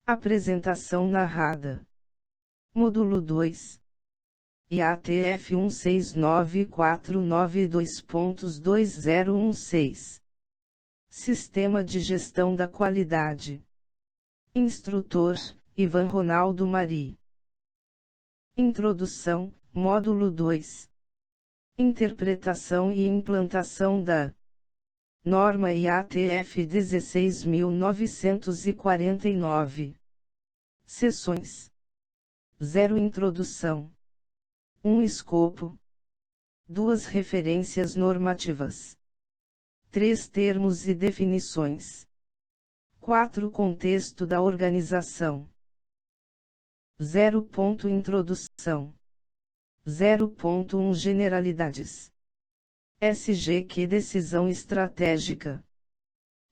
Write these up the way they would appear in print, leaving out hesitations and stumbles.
Apresentação narrada. Módulo 2. IATF 169492.2016. Sistema de Gestão da Qualidade. Instrutor, Ivan Ronaldo Mari. Introdução, Módulo 2. Interpretação e implantação da Norma IATF 16.949. Seções. 0 Introdução. 1 Escopo. 2 Referências normativas. 3 Termos e definições. 4 Contexto da organização. 0. Introdução. 0.1 Generalidades. SGQ Decisão estratégica.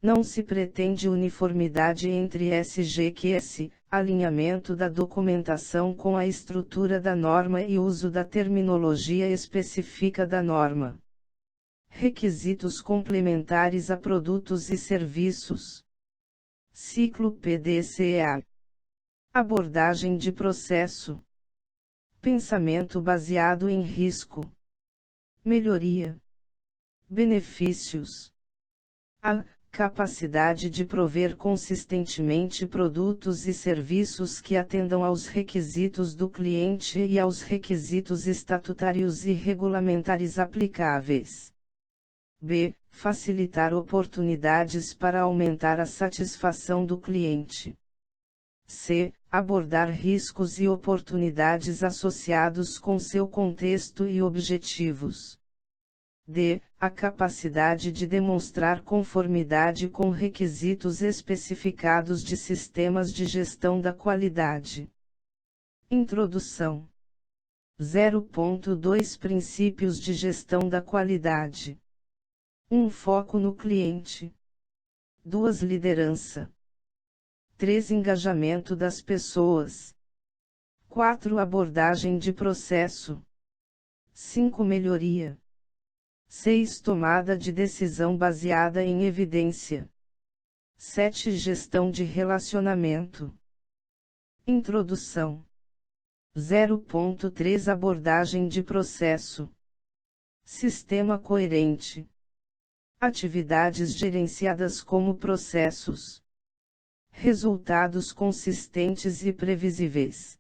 Não se pretende uniformidade entre SGQS, alinhamento da documentação com a estrutura da norma e uso da terminologia específica da norma. Requisitos complementares a produtos e serviços. Ciclo PDCA. Abordagem de processo. Pensamento baseado em risco. Melhoria. Benefícios. A capacidade de prover consistentemente produtos e serviços que atendam aos requisitos do cliente e aos requisitos estatutários e regulamentares aplicáveis. B. Facilitar oportunidades para aumentar a satisfação do cliente. C. Abordar riscos e oportunidades associados com seu contexto e objetivos. D. A capacidade de demonstrar conformidade com requisitos especificados de sistemas de gestão da qualidade. Introdução. 0.2 Princípios de gestão da qualidade. 1 Foco no cliente. 2 Liderança. 3 Engajamento das pessoas. 4 Abordagem de processo. 5 Melhoria. 6 Tomada de decisão baseada em evidência. 7 Gestão de relacionamento. Introdução. 0.3 Abordagem de processo. Sistema coerente. Atividades gerenciadas como processos. Resultados consistentes e previsíveis.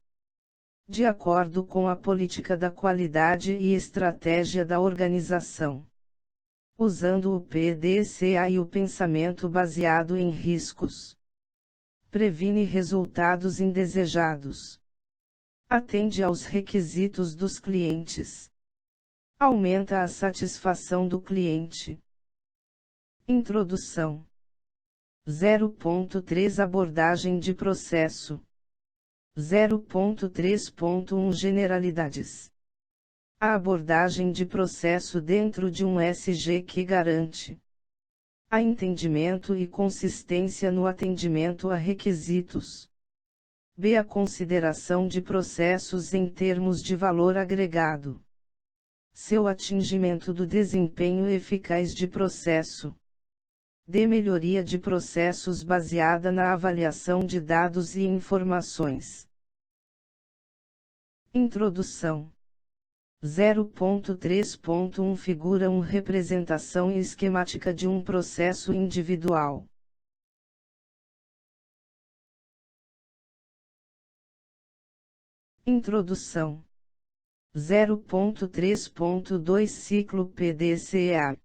De acordo com a política da qualidade e estratégia da organização. Usando o PDCA e o pensamento baseado em riscos. Previne resultados indesejados. Atende aos requisitos dos clientes. Aumenta a satisfação do cliente. Introdução. 0.3 Abordagem de processo. 0.3.1 Generalidades. A abordagem de processo dentro de um SGQ garante a entendimento e consistência no atendimento a requisitos. B. A consideração de processos em termos de valor agregado. Seu atingimento do desempenho eficaz de processo. D. Melhoria de processos baseada na avaliação de dados e informações. Introdução. 0.3.1 Figura 1 Representação esquemática de um processo individual. Introdução. 0.3.2 Ciclo PDCA.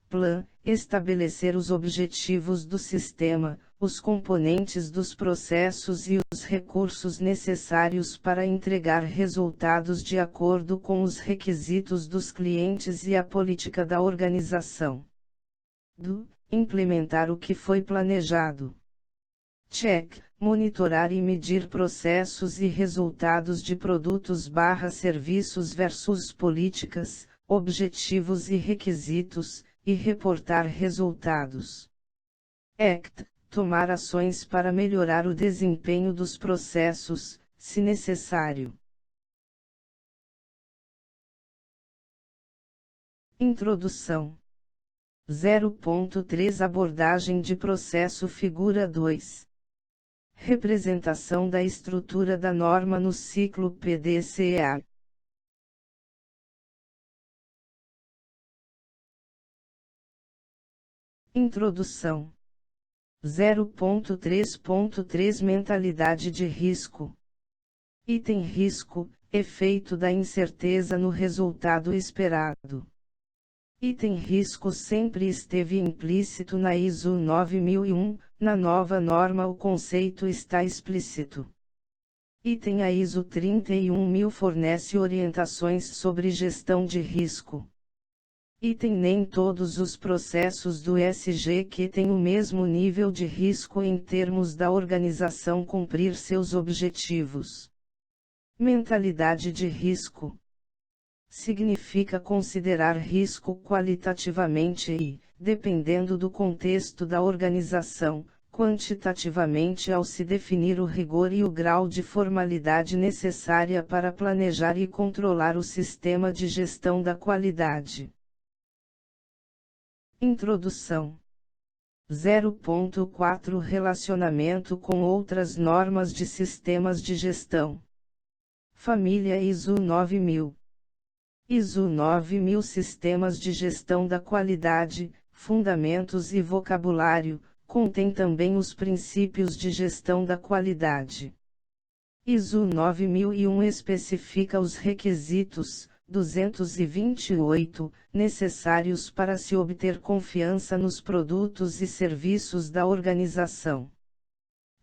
Plan. Estabelecer os objetivos do sistema, os componentes dos processos e os recursos necessários para entregar resultados de acordo com os requisitos dos clientes e a política da organização. Do. Implementar o que foi planejado. Check. Monitorar e medir processos e resultados de produtos/serviços versus políticas, objetivos e requisitos, e reportar resultados. Act. Tomar ações para melhorar o desempenho dos processos, se necessário. Introdução. 0.3 Abordagem de processo Figura 2. Representação da estrutura da norma no ciclo PDCA. Introdução. 0.3.3 Mentalidade de risco. Item risco, efeito da incerteza no resultado esperado. Item risco sempre esteve implícito na ISO 9001, na nova norma o conceito está explícito. Item a ISO 31000 fornece orientações sobre gestão de risco. Item nem todos os processos do SGQ têm o mesmo nível de risco em termos da organização cumprir seus objetivos. Mentalidade de risco. Significa considerar risco qualitativamente e, dependendo do contexto da organização, quantitativamente ao se definir o rigor e o grau de formalidade necessária para planejar e controlar o sistema de gestão da qualidade. Introdução. 0.4 Relacionamento com outras normas de sistemas de gestão. Família ISO 9000. ISO 9000 Sistemas de Gestão da Qualidade, Fundamentos e Vocabulário, contém também os princípios de gestão da qualidade. ISO 9001 especifica os requisitos, 228, necessários para se obter confiança nos produtos e serviços da organização.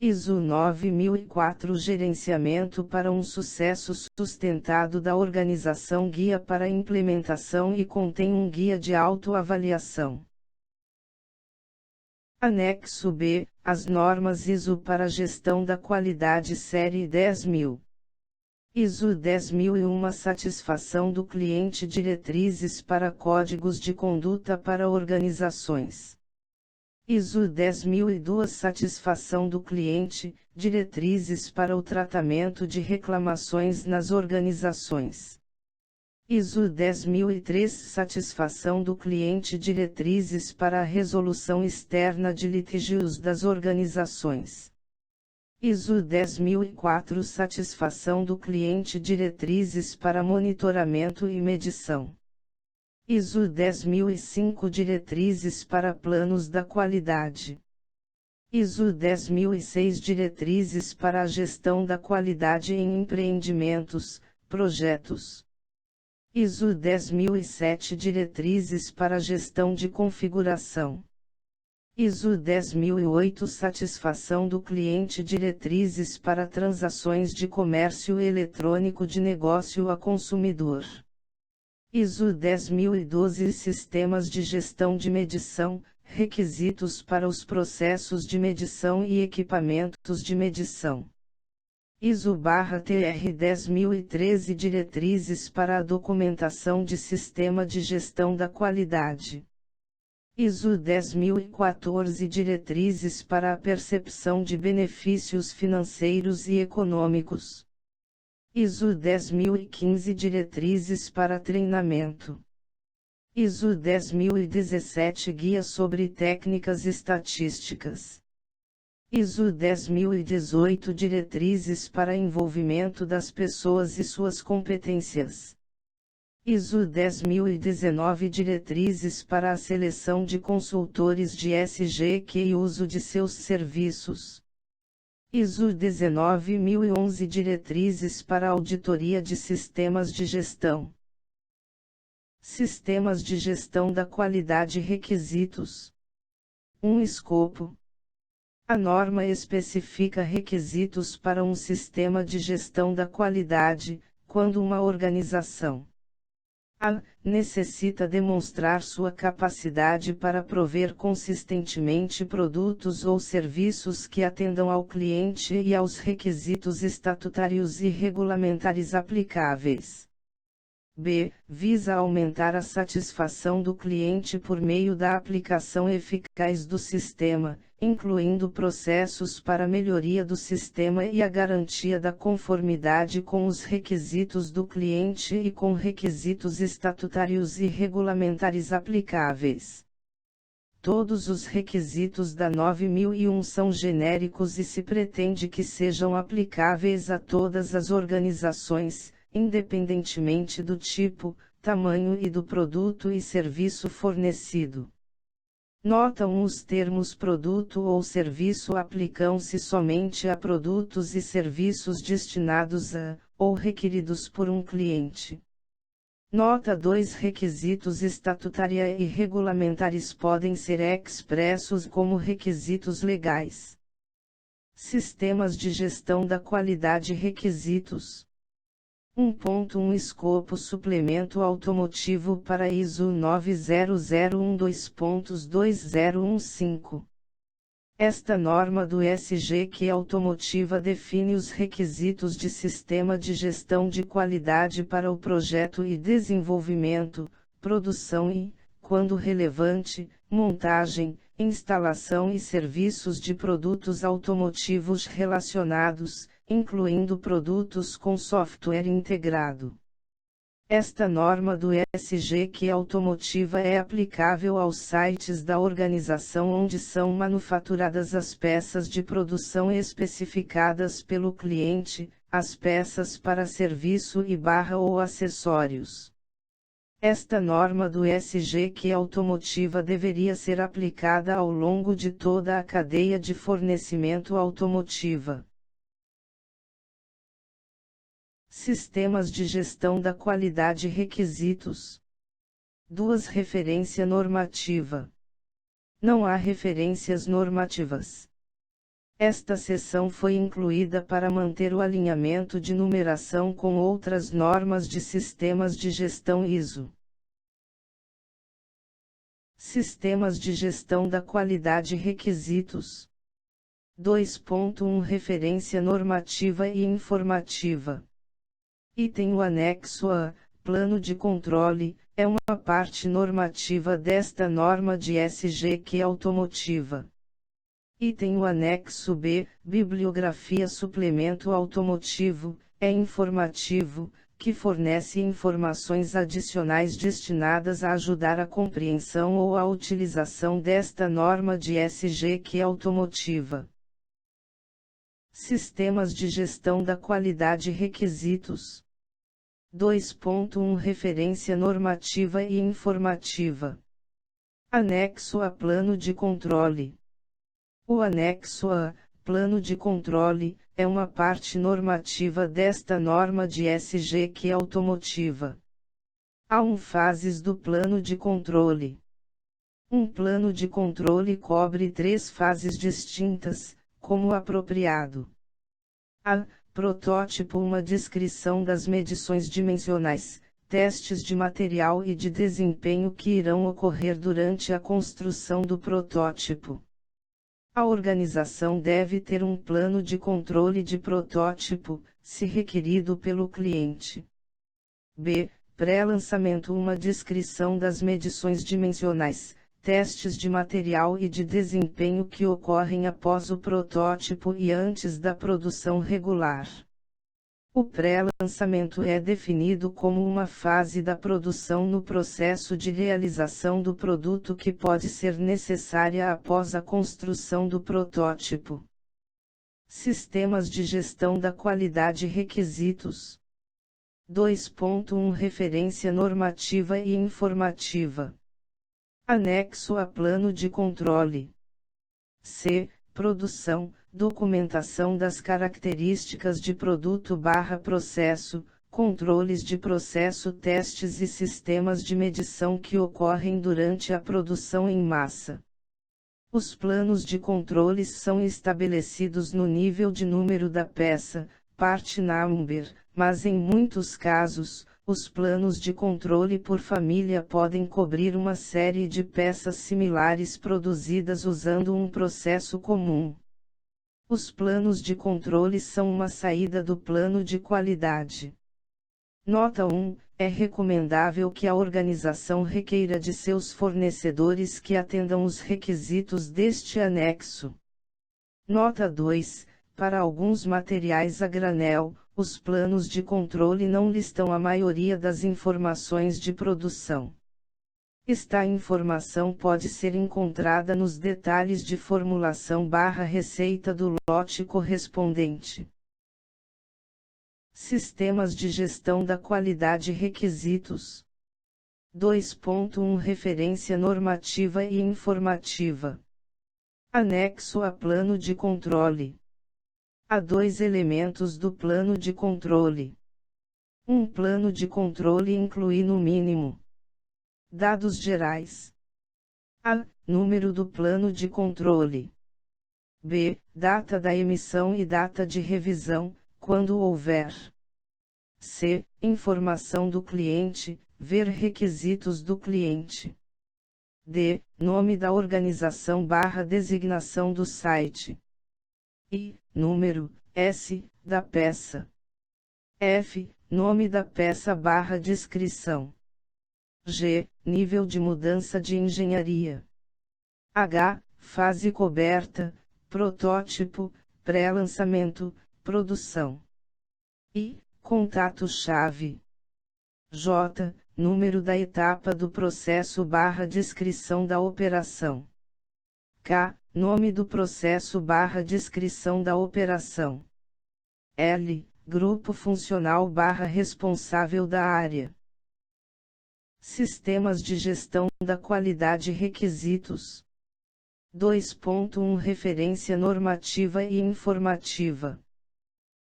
ISO 9004 Gerenciamento para um sucesso sustentado da organização guia para implementação e contém um guia de autoavaliação. Anexo B, as normas ISO para gestão da qualidade série 10.000. ISO 10.001 Satisfação do cliente Diretrizes para códigos de conduta para organizações. ISO 10.002 Satisfação do cliente, diretrizes para o tratamento de reclamações nas organizações. ISO 10.003 Satisfação do cliente, diretrizes para a resolução externa de litígios das organizações. ISO 10.004 Satisfação do cliente, diretrizes para monitoramento e medição. ISO 10.005 Diretrizes para planos da qualidade. ISO 10.006 Diretrizes para a gestão da qualidade em empreendimentos, projetos. ISO 10.007 Diretrizes para a gestão de configuração. ISO 10.008 Satisfação do cliente, diretrizes para transações de comércio eletrônico de negócio a consumidor. ISO 10.012 Sistemas de gestão de medição, requisitos para os processos de medição e equipamentos de medição. ISO/TR 10.013 Diretrizes para a documentação de sistema de gestão da qualidade. ISO 10.014 Diretrizes para a percepção de benefícios financeiros e econômicos. ISO 10.015 Diretrizes para treinamento. ISO 10.017 Guia sobre técnicas estatísticas. ISO 10.018 Diretrizes para envolvimento das pessoas e suas competências. ISO 10.019 Diretrizes para a seleção de consultores de SGQ e uso de seus serviços. ISO 19.011 Diretrizes para a auditoria de sistemas de gestão. Sistemas de gestão da qualidade. Requisitos. Escopo. A norma especifica requisitos para um sistema de gestão da qualidade, quando uma organização necessita demonstrar sua capacidade para prover consistentemente produtos ou serviços que atendam ao cliente e aos requisitos estatutários e regulamentares aplicáveis. B. Visa aumentar a satisfação do cliente por meio da aplicação eficaz do sistema, incluindo processos para melhoria do sistema e a garantia da conformidade com os requisitos do cliente e com requisitos estatutários e regulamentares aplicáveis. Todos os requisitos da 9001 são genéricos e se pretende que sejam aplicáveis a todas as organizações, independentemente do tipo, tamanho e do produto e serviço fornecido. Nota 1. Os termos produto ou serviço aplicam-se somente a produtos e serviços destinados a, ou requeridos por um cliente. Nota 2. Requisitos estatutária e regulamentares podem ser expressos como requisitos legais. Sistemas de gestão da qualidade. Requisitos. 1.1 Escopo suplemento automotivo para ISO 9001-2.2015. Esta norma do SGQ automotiva define os requisitos de sistema de gestão de qualidade para o projeto e desenvolvimento, produção e, quando relevante, montagem, instalação e serviços de produtos automotivos relacionados, incluindo produtos com software integrado. Esta norma do SGQ automotiva é aplicável aos sites da organização onde são manufaturadas as peças de produção especificadas pelo cliente, as peças para serviço ou acessórios. Esta norma do SGQ automotiva deveria ser aplicada ao longo de toda a cadeia de fornecimento automotiva. Sistemas de gestão da qualidade. Requisitos. 2. Referência normativa. Não há referências normativas. Esta seção foi incluída para manter o alinhamento de numeração com outras normas de sistemas de gestão ISO. Sistemas de gestão da qualidade. Requisitos. 2.1 Referência normativa e informativa. Item: o anexo A, plano de controle, é uma parte normativa desta norma de SGQ automotiva. Item: o anexo B, bibliografia suplemento automotivo, é informativo, que fornece informações adicionais destinadas a ajudar a compreensão ou a utilização desta norma de SGQ automotiva. Sistemas de gestão da qualidade. Requisitos. 2.1 Referência normativa e informativa. Anexo a plano de controle. O anexo a plano de controle é uma parte normativa desta norma de SGQ automotiva. Há fases do plano de controle. Um plano de controle cobre 3 fases distintas, como apropriado. A. Protótipo: uma descrição das medições dimensionais, testes de material e de desempenho que irão ocorrer durante a construção do protótipo. A organização deve ter um plano de controle de protótipo, se requerido pelo cliente. B. Pré-lançamento: uma descrição das medições dimensionais, testes de material e de desempenho que ocorrem após o protótipo e antes da produção regular. O pré-lançamento é definido como uma fase da produção no processo de realização do produto que pode ser necessária após a construção do protótipo. Sistemas de gestão da qualidade. Requisitos. 2.1 Referência normativa e informativa. Anexo a plano de controle. C. Produção, documentação das características de produto/processo, controles de processo, testes e sistemas de medição que ocorrem durante a produção em massa. Os planos de controles são estabelecidos no nível de número da peça, part number, mas em muitos casos, os planos de controle por família podem cobrir uma série de peças similares produzidas usando um processo comum. Os planos de controle são uma saída do plano de qualidade. Nota 1. É recomendável que a organização requeira de seus fornecedores que atendam os requisitos deste anexo. Nota 2. Para alguns materiais a granel, os planos de controle não listam a maioria das informações de produção. Esta informação pode ser encontrada nos detalhes de formulação/receita do lote correspondente. Sistemas de gestão da qualidade requisitos. 2.1 Referência normativa e informativa. Anexo a plano de controle. Há dois elementos do plano de controle. Um plano de controle inclui no mínimo dados gerais. A. Número do plano de controle. B. Data da emissão e data de revisão, quando houver. C. Informação do cliente, ver requisitos do cliente. D. Nome da organização/designação do site. I. Número, S, da peça. F. Nome da peça/descrição. G. Nível de mudança de engenharia. H. Fase coberta, protótipo, pré-lançamento, produção. I. Contato-chave. J. Número da etapa do processo/descrição da operação. K. Nome do processo/descrição da operação. L. Grupo funcional/responsável da área. Sistemas de gestão da qualidade requisitos. 2.1 Referência normativa e informativa.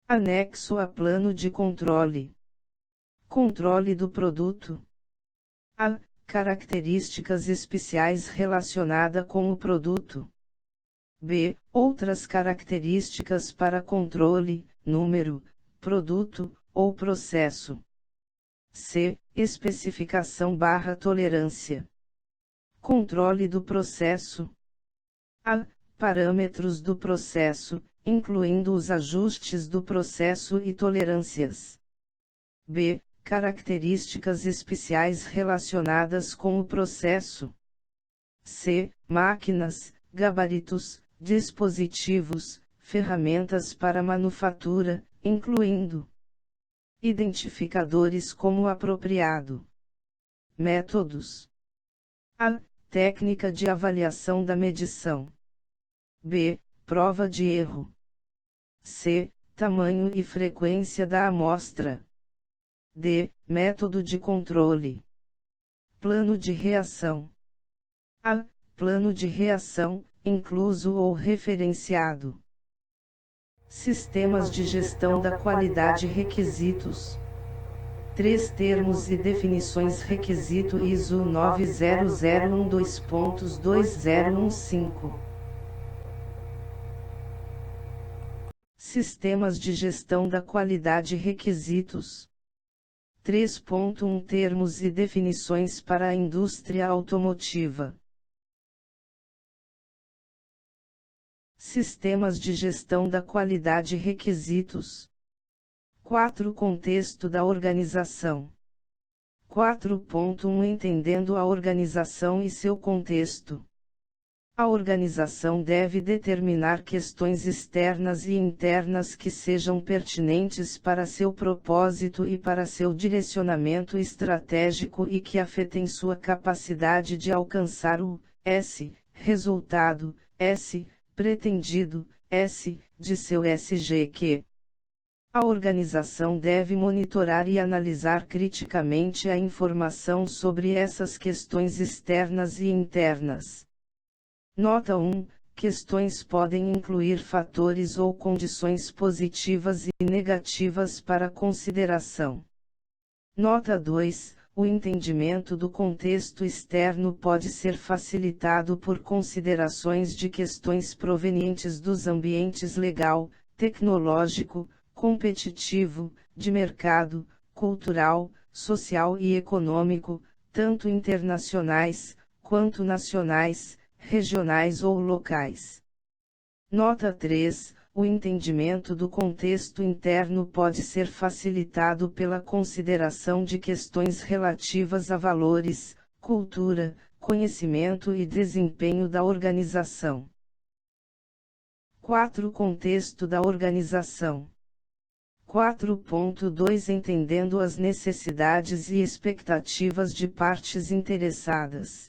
Anexo a plano de controle. Controle do produto. A. Características especiais relacionadas com o produto. B. Outras características para controle, número, produto, ou processo. C. Especificação/tolerância. Controle do processo. A. Parâmetros do processo, incluindo os ajustes do processo e tolerâncias. B. Características especiais relacionadas com o processo. C. Máquinas, gabaritos, dispositivos, ferramentas para manufatura, incluindo identificadores como apropriado. Métodos. A. Técnica de avaliação da medição. B. Prova de erro. C. Tamanho e frequência da amostra. D. Método de controle. Plano de reação. A. Plano de reação, incluso ou referenciado. Sistemas de gestão da qualidade requisitos. 3 termos e definições. Requisito ISO 9001-2.2015. Sistemas de gestão da qualidade requisitos. 3.1 Termos e definições para a indústria automotiva. Sistemas de gestão da qualidade requisitos. 4 Contexto da organização. 4.1 Entendendo a organização e seu contexto. A organização deve determinar questões externas e internas que sejam pertinentes para seu propósito e para seu direcionamento estratégico e que afetem sua capacidade de alcançar o S resultado, S pretendido, S de seu SGQ. A organização deve monitorar e analisar criticamente a informação sobre essas questões externas e internas. Nota 1. Questões podem incluir fatores ou condições positivas e negativas para consideração. Nota 2. O entendimento do contexto externo pode ser facilitado por considerações de questões provenientes dos ambientes legal, tecnológico, competitivo, de mercado, cultural, social e econômico, tanto internacionais, quanto nacionais, regionais ou locais. Nota 3. O entendimento do contexto interno pode ser facilitado pela consideração de questões relativas a valores, cultura, conhecimento e desempenho da organização. 4. Contexto da organização. 4.2 Entendendo as necessidades e expectativas de partes interessadas.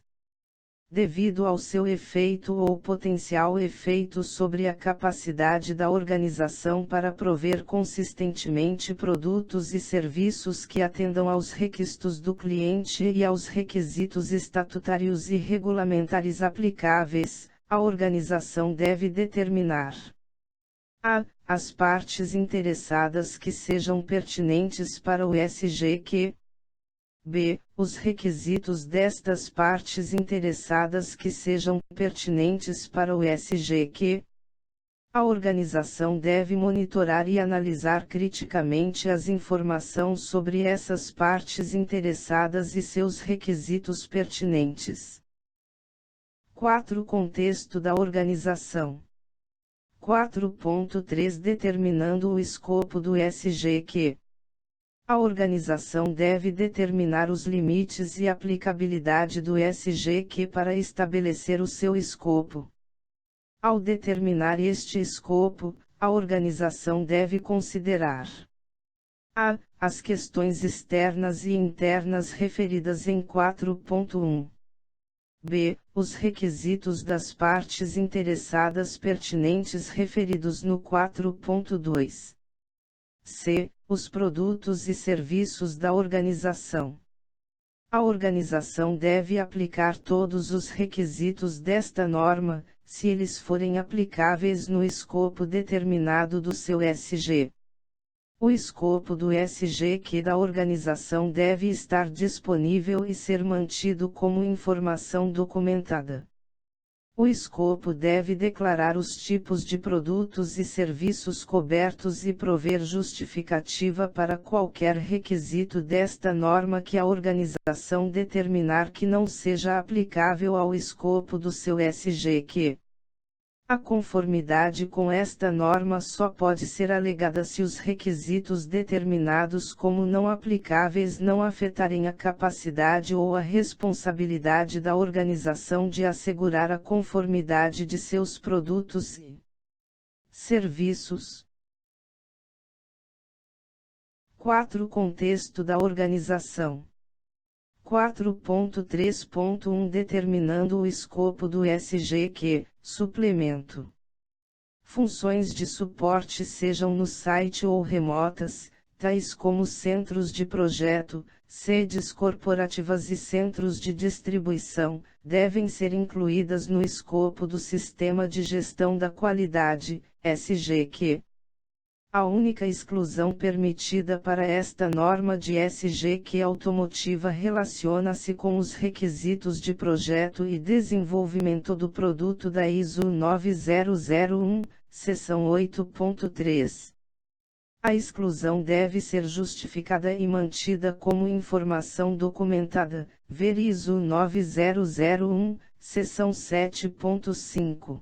Devido ao seu efeito ou potencial efeito sobre a capacidade da organização para prover consistentemente produtos e serviços que atendam aos requisitos do cliente e aos requisitos estatutários e regulamentares aplicáveis, a organização deve determinar: a. As partes interessadas que sejam pertinentes para o SGQ. B. Os requisitos destas partes interessadas que sejam pertinentes para o SGQ. A organização deve monitorar e analisar criticamente as informações sobre essas partes interessadas e seus requisitos pertinentes. 4. Contexto da organização. 4.3 Determinando o escopo do SGQ. A organização deve determinar os limites e aplicabilidade do SGQ para estabelecer o seu escopo. Ao determinar este escopo, a organização deve considerar: a. As questões externas e internas referidas em 4.1. b. Os requisitos das partes interessadas pertinentes referidos no 4.2. c. Os produtos e serviços da organização. A organização deve aplicar todos os requisitos desta norma, se eles forem aplicáveis no escopo determinado do seu SG. O escopo do SGQ da organização deve estar disponível e ser mantido como informação documentada. O escopo deve declarar os tipos de produtos e serviços cobertos e prover justificativa para qualquer requisito desta norma que a organização determinar que não seja aplicável ao escopo do seu SGQ. A conformidade com esta norma só pode ser alegada se os requisitos determinados como não aplicáveis não afetarem a capacidade ou a responsabilidade da organização de assegurar a conformidade de seus produtos e serviços. 4. Contexto da organização. 4.3.1 Determinando o escopo do SGQ, suplemento. Funções de suporte sejam no site ou remotas, tais como centros de projeto, sedes corporativas e centros de distribuição, devem ser incluídas no escopo do Sistema de Gestão da Qualidade, SGQ. A única exclusão permitida para esta norma de SGQ automotiva relaciona-se com os requisitos de projeto e desenvolvimento do produto da ISO 9001, seção 8.3. A exclusão deve ser justificada e mantida como informação documentada, ver ISO 9001, seção 7.5.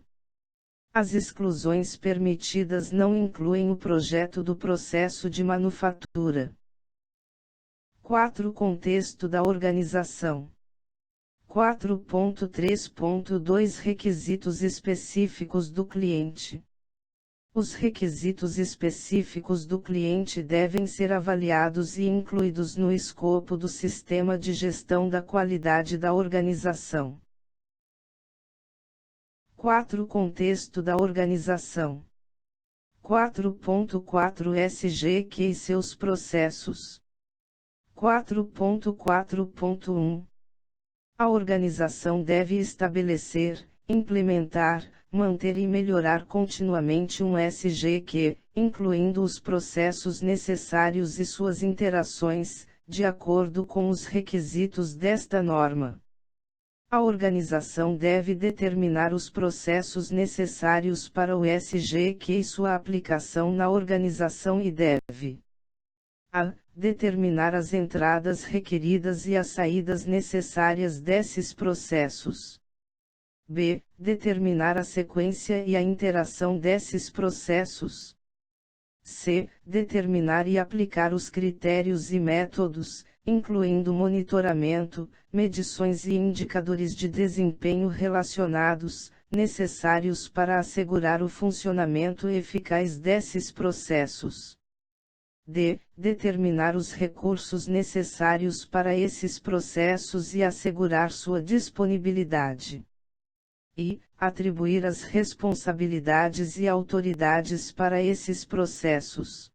As exclusões permitidas não incluem o projeto do processo de manufatura. 4. Contexto da organização. 4.3.2 Requisitos específicos do cliente. Os requisitos específicos do cliente devem ser avaliados e incluídos no escopo do sistema de gestão da qualidade da organização. 4. Contexto da organização. 4.4 SGQ e seus processos. 4.4.1 A organização deve estabelecer, implementar, manter e melhorar continuamente um SGQ, incluindo os processos necessários e suas interações, de acordo com os requisitos desta norma. A organização deve determinar os processos necessários para o SGQ e sua aplicação na organização e deve: a. Determinar as entradas requeridas e as saídas necessárias desses processos. b. Determinar a sequência e a interação desses processos. c. Determinar e aplicar os critérios e métodos, incluindo monitoramento, medições e indicadores de desempenho relacionados, necessários para assegurar o funcionamento eficaz desses processos. D. Determinar os recursos necessários para esses processos e assegurar sua disponibilidade. E. Atribuir as responsabilidades e autoridades para esses processos.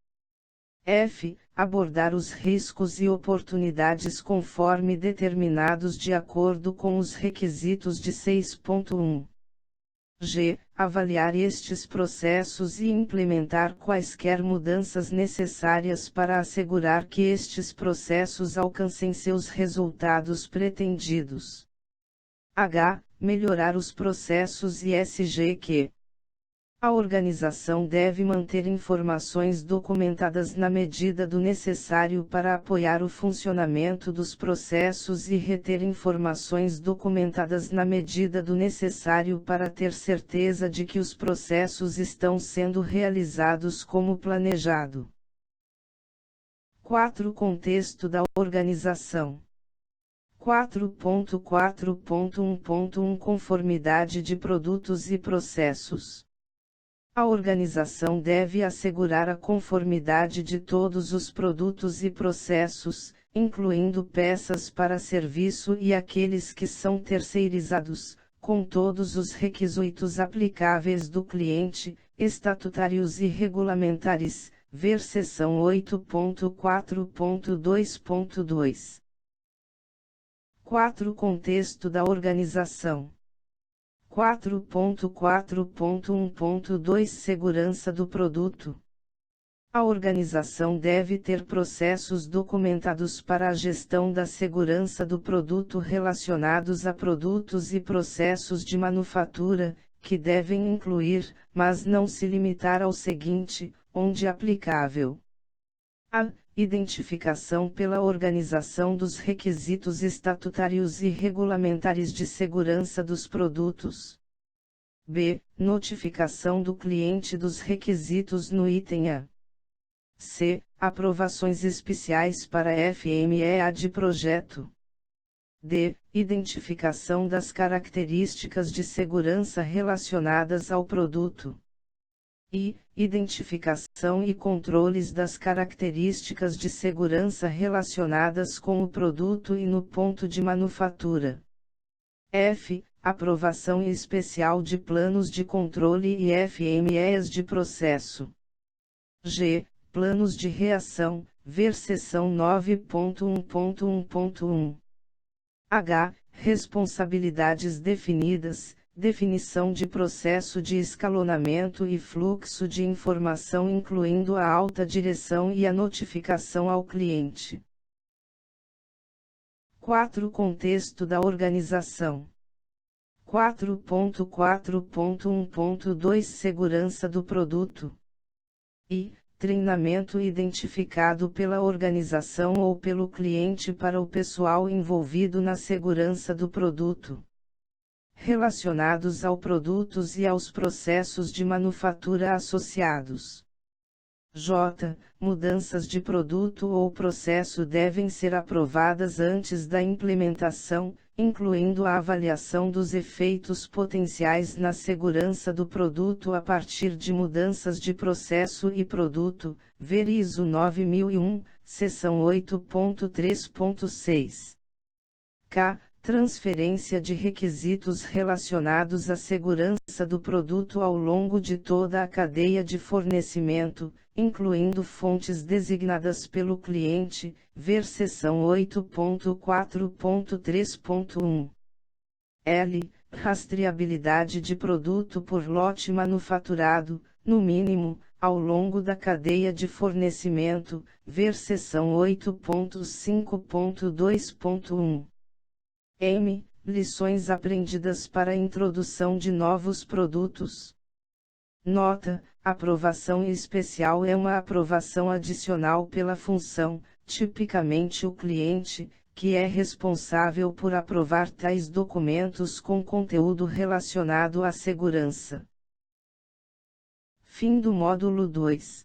F. Abordar os riscos e oportunidades conforme determinados de acordo com os requisitos de 6.1. G. Avaliar estes processos e implementar quaisquer mudanças necessárias para assegurar que estes processos alcancem seus resultados pretendidos. H. Melhorar os processos e SG que a organização deve manter informações documentadas na medida do necessário para apoiar o funcionamento dos processos e reter informações documentadas na medida do necessário para ter certeza de que os processos estão sendo realizados como planejado. 4. Contexto da organização. 4.4.1.1 Conformidade de produtos e processos. A organização deve assegurar a conformidade de todos os produtos e processos, incluindo peças para serviço e aqueles que são terceirizados, com todos os requisitos aplicáveis do cliente, estatutários e regulamentares, ver seção 8.4.2.2. 4. Contexto da organização. 4.4.1.2 Segurança do produto. A organização deve ter processos documentados para a gestão da segurança do produto relacionados a produtos e processos de manufatura, que devem incluir, mas não se limitar ao seguinte, onde aplicável: a. Identificação pela organização dos requisitos estatutários e regulamentares de segurança dos produtos. B. Notificação do cliente dos requisitos no item A. C. Aprovações especiais para FMEA de projeto. D. Identificação das características de segurança relacionadas ao produto. E. Identificação e controles das características de segurança relacionadas com o produto e no ponto de manufatura. F. Aprovação especial de planos de controle e FMEAs de processo. G. Planos de reação, ver seção 9.1.1.1. H. Responsabilidades definidas. Definição de processo de escalonamento e fluxo de informação incluindo a alta direção e a notificação ao cliente. 4. Contexto da organização. 4.4.1.2 Segurança do produto. I. Treinamento identificado pela organização ou pelo cliente para o pessoal envolvido na segurança do produto, relacionados ao produtos e aos processos de manufatura associados. J. Mudanças de produto ou processo devem ser aprovadas antes da implementação, incluindo a avaliação dos efeitos potenciais na segurança do produto a partir de mudanças de processo e produto, ver ISO 9001, seção 8.3.6. K. Transferência de requisitos relacionados à segurança do produto ao longo de toda a cadeia de fornecimento, incluindo fontes designadas pelo cliente, ver seção 8.4.3.1. L. Rastreabilidade de produto por lote manufaturado, no mínimo, ao longo da cadeia de fornecimento, ver seção 8.5.2.1. M. Lições aprendidas para a introdução de novos produtos. Nota: aprovação especial é uma aprovação adicional pela função, tipicamente o cliente, que é responsável por aprovar tais documentos com conteúdo relacionado à segurança. Fim do módulo 2.